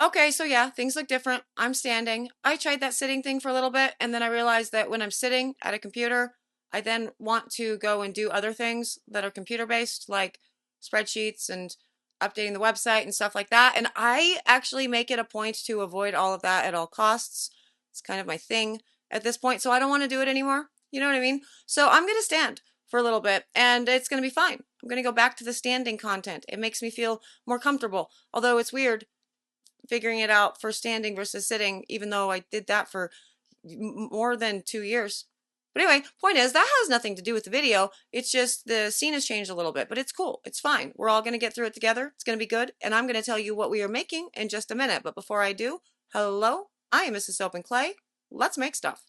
Okay, so yeah, things look different. I'm standing. I tried that sitting thing for a little bit, and then I realized that when I'm sitting at a computer, I then want to go and do other things that are computer based, like spreadsheets and updating the website and stuff like that. And I actually make it a point to avoid all of that at all costs. It's kind of my thing at this point, so I don't want to do it anymore. You know what I mean? So I'm going to stand for a little bit, and it's going to be fine. I'm going to go back to the standing content. It makes me feel more comfortable, although it's weird figuring it out for standing versus sitting, even though I did that for more than 2 years. But anyway, point is, that has nothing to do with the video. It's just the scene has changed a little bit, but it's cool. It's fine. We're all going to get through it together. It's going to be good. And I'm going to tell you what we are making in just a minute. But before I do, hello, I am Mrs. Soap and Clay. Let's make stuff.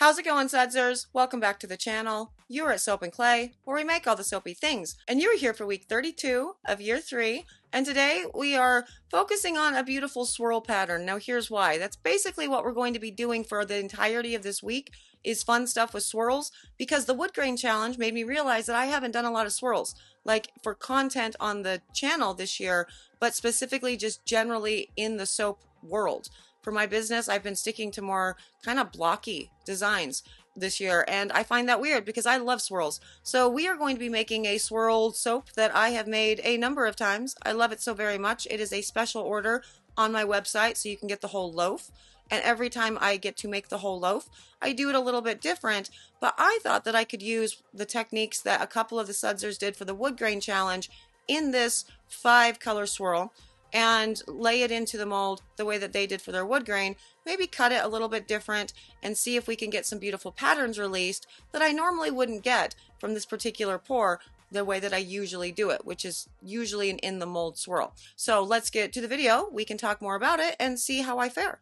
How's it going, Sudsers? Welcome back to the channel. You're at Soap and Clay, where we make all the soapy things. And you're here for week 32 of year 3. And today we are focusing on a beautiful swirl pattern. Now here's why. That's basically what we're going to be doing for the entirety of this week is fun stuff with swirls, because the wood grain challenge made me realize that I haven't done a lot of swirls, like for content on the channel this year, but specifically just generally in the soap world. For my business, I've been sticking to more kind of blocky designs this year, and I find that weird because I love swirls. So we are going to be making a swirl soap that I have made a number of times. I love it so very much. It is a special order on my website, so you can get the whole loaf. And every time I get to make the whole loaf, I do it a little bit different, but I thought that I could use the techniques that a couple of the Sudsers did for the wood grain challenge in this 5-color swirl and lay it into the mold the way that they did for their wood grain, maybe cut it a little bit different and see if we can get some beautiful patterns released that I normally wouldn't get from this particular pour the way that I usually do it, which is usually an in the mold swirl. So let's get to the video. We can talk more about it and see how I fare.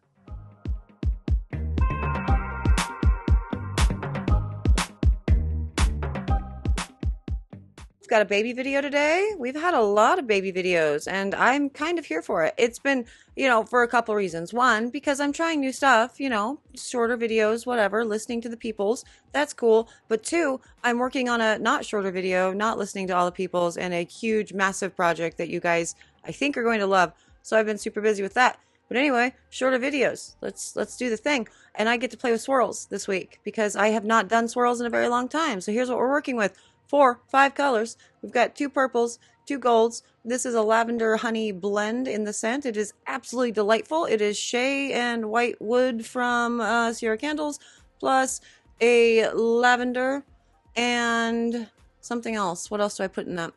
Got a baby video today. We've had a lot of baby videos and I'm kind of here for it. It's been, for a couple reasons. One, because I'm trying new stuff, shorter videos, whatever, listening to the peoples. That's cool. But two, I'm working on a not shorter video, not listening to all the peoples, and a huge, massive project that you guys, I think, are going to love. So I've been super busy with that. But anyway, shorter videos. Let's do the thing. And I get to play with swirls this week because I have not done swirls in a very long time. So here's what we're working with. 5 colors. We've got 2 purples, 2 golds. This is a lavender honey blend in the scent. It is absolutely delightful. It is shea and white wood from Sierra Candles, plus a lavender and something else. What else do I put in that?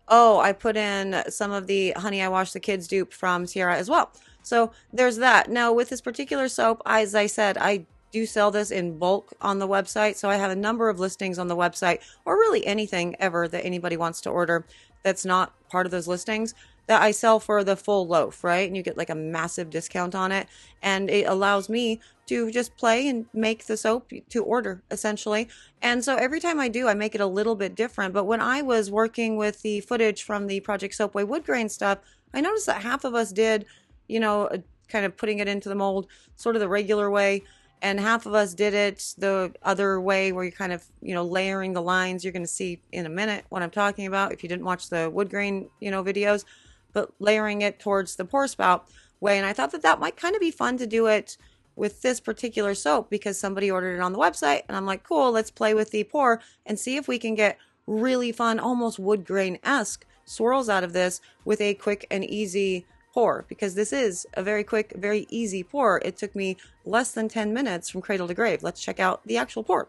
Oh, I put in some of the Honey I Wash the Kids dupe from Sierra as well. So there's that. Now with this particular soap, as I said, I do sell this in bulk on the website, so I have a number of listings on the website, or really anything ever that anybody wants to order that's not part of those listings, that I sell for the full loaf, right? And you get like a massive discount on it, and it allows me to just play and make the soap to order, essentially. And so every time I do, I make it a little bit different. But when I was working with the footage from the Project Soapway wood grain stuff, I noticed that half of us did, kind of putting it into the mold sort of the regular way, and half of us did it the other way where you're kind of, layering the lines. You're going to see in a minute what I'm talking about if you didn't watch the wood grain, videos, but layering it towards the pour spout way. And I thought that might kind of be fun to do it with this particular soap because somebody ordered it on the website. And I'm like, cool, let's play with the pour and see if we can get really fun, almost wood grain-esque swirls out of this with a quick and easy pour, because this is a very quick, very easy pour. It took me less than 10 minutes from cradle to grave. Let's check out the actual pour.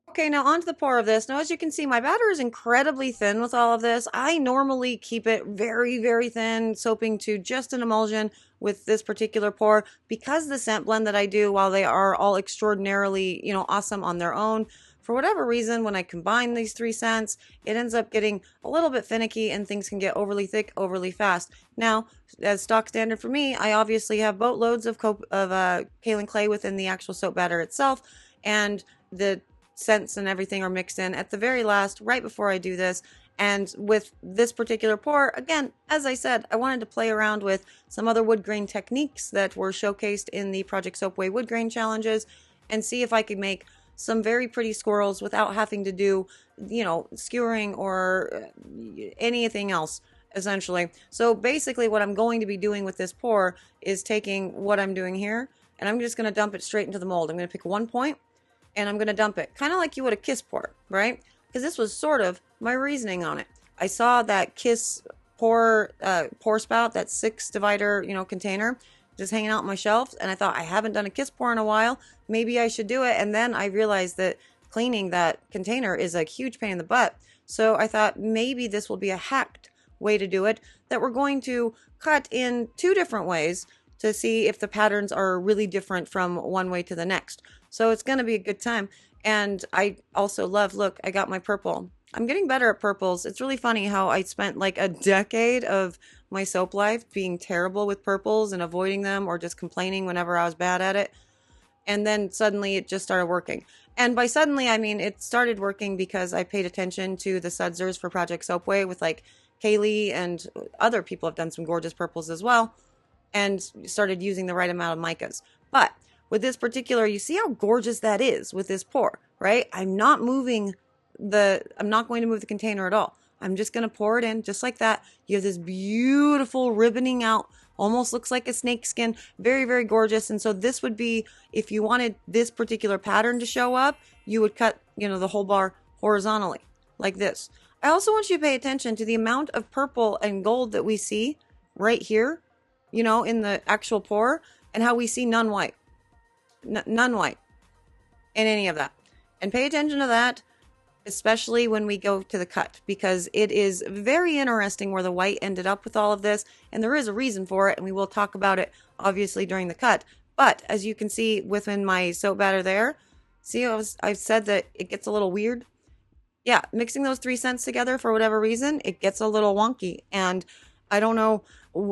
Okay, now onto the pour of this. Now, as you can see, my batter is incredibly thin with all of this. I normally keep it very, very thin, soaping to just an emulsion with this particular pour, because the scent blend that I do, while they are all extraordinarily, awesome on their own, for whatever reason, when I combine these 3 scents, it ends up getting a little bit finicky and things can get overly thick, overly fast. Now, as stock standard for me, I obviously have boatloads of kaolin clay within the actual soap batter itself, and the scents and everything are mixed in at the very last, right before I do this. And with this particular pour, again, as I said, I wanted to play around with some other wood grain techniques that were showcased in the Project Soapway wood grain challenges, and see if I could make some very pretty swirls without having to do, skewering or anything else, essentially. So basically what I'm going to be doing with this pour is taking what I'm doing here, and I'm just going to dump it straight into the mold. I'm going to pick one point, and I'm going to dump it kind of like you would a kiss pour, right? Because this was sort of my reasoning on it. I saw that kiss pour spout, that 6 divider, container, just hanging out on my shelves, and I thought, I haven't done a kiss pour in a while. Maybe I should do it. And then I realized that cleaning that container is a huge pain in the butt. So I thought maybe this will be a hacked way to do it, that we're going to cut in 2 different ways to see if the patterns are really different from one way to the next. So it's going to be a good time. And I also love, look, I got my purple. I'm getting better at purples. It's really funny how I spent like a decade of my soap life being terrible with purples and avoiding them or just complaining whenever I was bad at it. And then suddenly it just started working. And by suddenly, I mean it started working because I paid attention to the sudsers for Project Soapway with like Kaylee, and other people have done some gorgeous purples as well, and started using the right amount of micas. But with this particular, you see how gorgeous that is with this pour, right? I'm not going to move the container at all. I'm just going to pour it in just like that. You have this beautiful ribboning out, almost looks like a snake skin. Very, very gorgeous. And so this would be, if you wanted this particular pattern to show up, you would cut, the whole bar horizontally like this. I also want you to pay attention to the amount of purple and gold that we see right here, in the actual pour, and how we see none white. None white in any of that. And pay attention to that, especially when we go to the cut, because it is very interesting where the white ended up with all of this, and there is a reason for it, and we will talk about it obviously during the cut. But as you can see within my soap batter there, see I've said that it gets a little weird. Yeah, mixing those 3 scents together for whatever reason, it gets a little wonky, and I don't know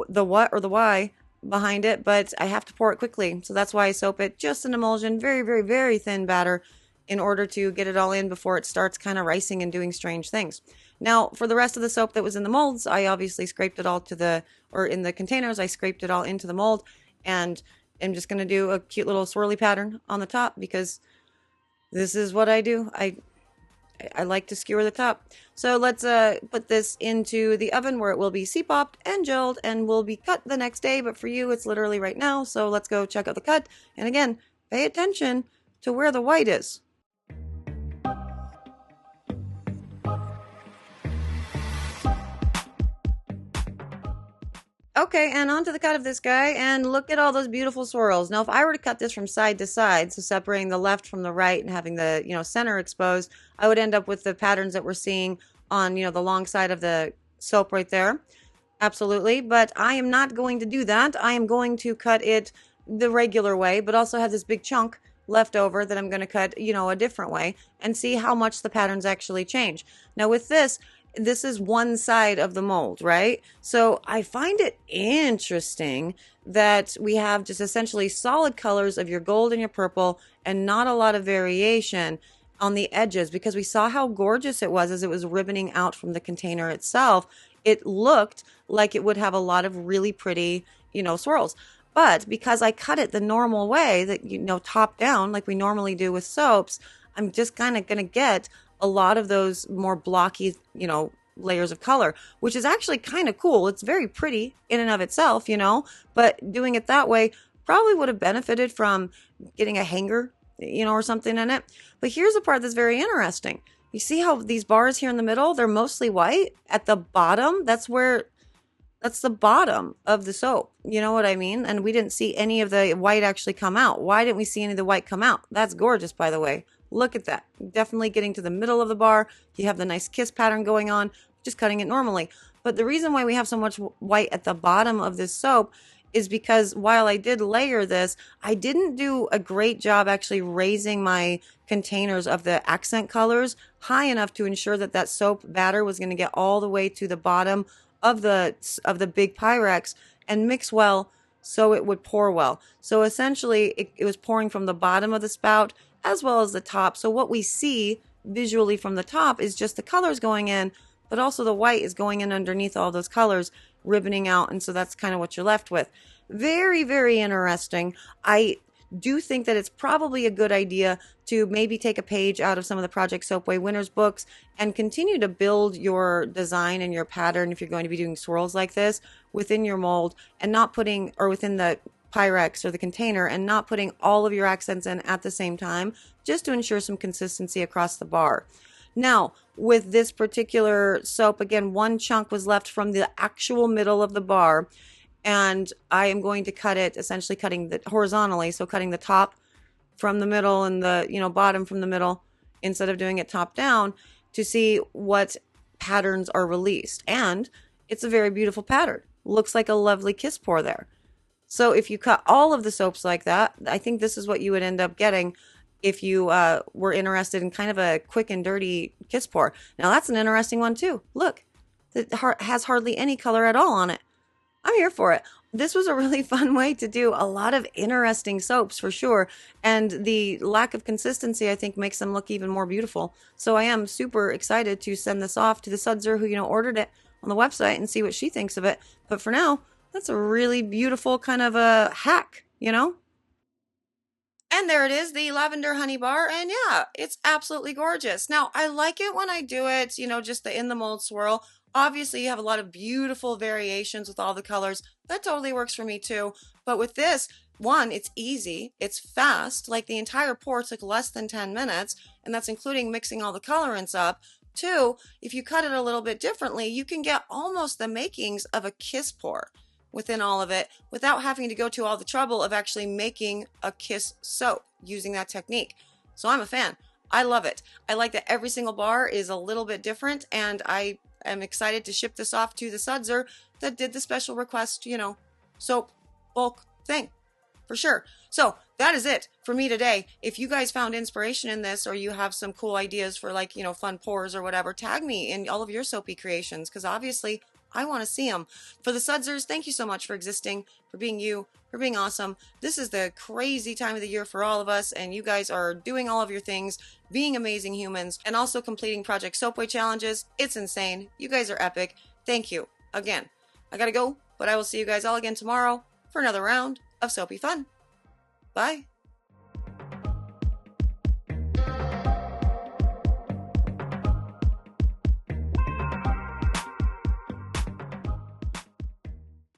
the what or the why behind it, but I have to pour it quickly. So that's why I soap it just an emulsion, very, very, very thin batter, in order to get it all in before it starts kind of ricing and doing strange things. Now, for the rest of the soap that was in the molds, I obviously scraped it all in the containers, I scraped it all into the mold, and I'm just going to do a cute little swirly pattern on the top, because this is what I do. I like to skewer the top. So let's put this into the oven where it will be seat-popped and gelled and will be cut the next day. But for you, it's literally right now. So let's go check out the cut. And again, pay attention to where the white is. Okay, and onto the cut of this guy, and look at all those beautiful swirls. Now, if I were to cut this from side to side, so separating the left from the right and having the, center exposed, I would end up with the patterns that we're seeing on, the long side of the soap right there. Absolutely, but I am not going to do that. I am going to cut it the regular way, but also have this big chunk left over that I'm going to cut, a different way, and see how much the patterns actually change. Now, with this is one side of the mold, right? So I find it interesting that we have just essentially solid colors of your gold and your purple and not a lot of variation on the edges, because we saw how gorgeous it was as it was ribboning out from the container itself. It looked like it would have a lot of really pretty, swirls. But because I cut it the normal way, that, top down, like we normally do with soaps, I'm just kind of going to get a lot of those more blocky, layers of color, which is actually kind of cool. It's very pretty in and of itself, but doing it that way probably would have benefited from getting a hanger or something in it. But here's the part that's very interesting. You see how these bars here in the middle, they're mostly white? At the bottom, that's the bottom of the soap. You know what I mean? And we didn't see any of the white actually come out. Why didn't we see any of the white come out? That's gorgeous, by the way. Look at that. Definitely getting to the middle of the bar. You have the nice kiss pattern going on, just cutting it normally. But the reason why we have so much white at the bottom of this soap is because while I did layer this, I didn't do a great job actually raising my containers of the accent colors high enough to ensure that that soap batter was going to get all the way to the bottom of the big Pyrex and mix well so it would pour well. So essentially it was pouring from the bottom of the spout as well as the top. So what we see visually from the top is just the colors going in, but also the white is going in underneath all those colors, ribboning out. And so that's kind of what you're left with. Very, very interesting. I do think that it's probably a good idea to maybe take a page out of some of the Project Soapway winners books and continue to build your design and your pattern if you're going to be doing swirls like this within your mold and not putting, or within the Pyrex or the container, and not putting all of your accents in at the same time, just to ensure some consistency across the bar. Now, with this particular soap, again, one chunk was left from the actual middle of the bar, and I am going to cut it, essentially cutting the horizontally, so cutting the top from the middle and the bottom from the middle instead of doing it top down, to see what patterns are released. And it's a very beautiful pattern. Looks like a lovely kiss pour there. So if you cut all of the soaps like that, I think this is what you would end up getting if you were interested in kind of a quick and dirty kiss pour. Now that's an interesting one too. Look, it has hardly any color at all on it. I'm here for it. This was a really fun way to do a lot of interesting soaps for sure. And the lack of consistency, I think, makes them look even more beautiful. So I am super excited to send this off to the sudser who, ordered it on the website and see what she thinks of it. But for now, that's a really beautiful kind of a hack, And there it is, the lavender honey bar. And yeah, it's absolutely gorgeous. Now, I like it when I do it, just the in the mold swirl. Obviously, you have a lot of beautiful variations with all the colors. That totally works for me too. But with this, one, it's easy, it's fast. Like the entire pour took less than 10 minutes, and that's including mixing all the colorants up. Two, if you cut it a little bit differently, you can get almost the makings of a kiss pour within all of it without having to go to all the trouble of actually making a kiss soap using that technique. So I'm a fan. I love it. I like that every single bar is a little bit different, and I am excited to ship this off to the sudser that did the special request, soap bulk thing for sure. So that is it for me today. If you guys found inspiration in this, or you have some cool ideas for fun pours or whatever, tag me in all of your soapy creations, because obviously I want to see them. For the sudsers, thank you so much for existing, for being you, for being awesome. This is the crazy time of the year for all of us, and you guys are doing all of your things, being amazing humans, and also completing Project Soapway challenges. It's insane. You guys are epic. Thank you. Again, I gotta go, but I will see you guys all again tomorrow for another round of soapy fun. Bye.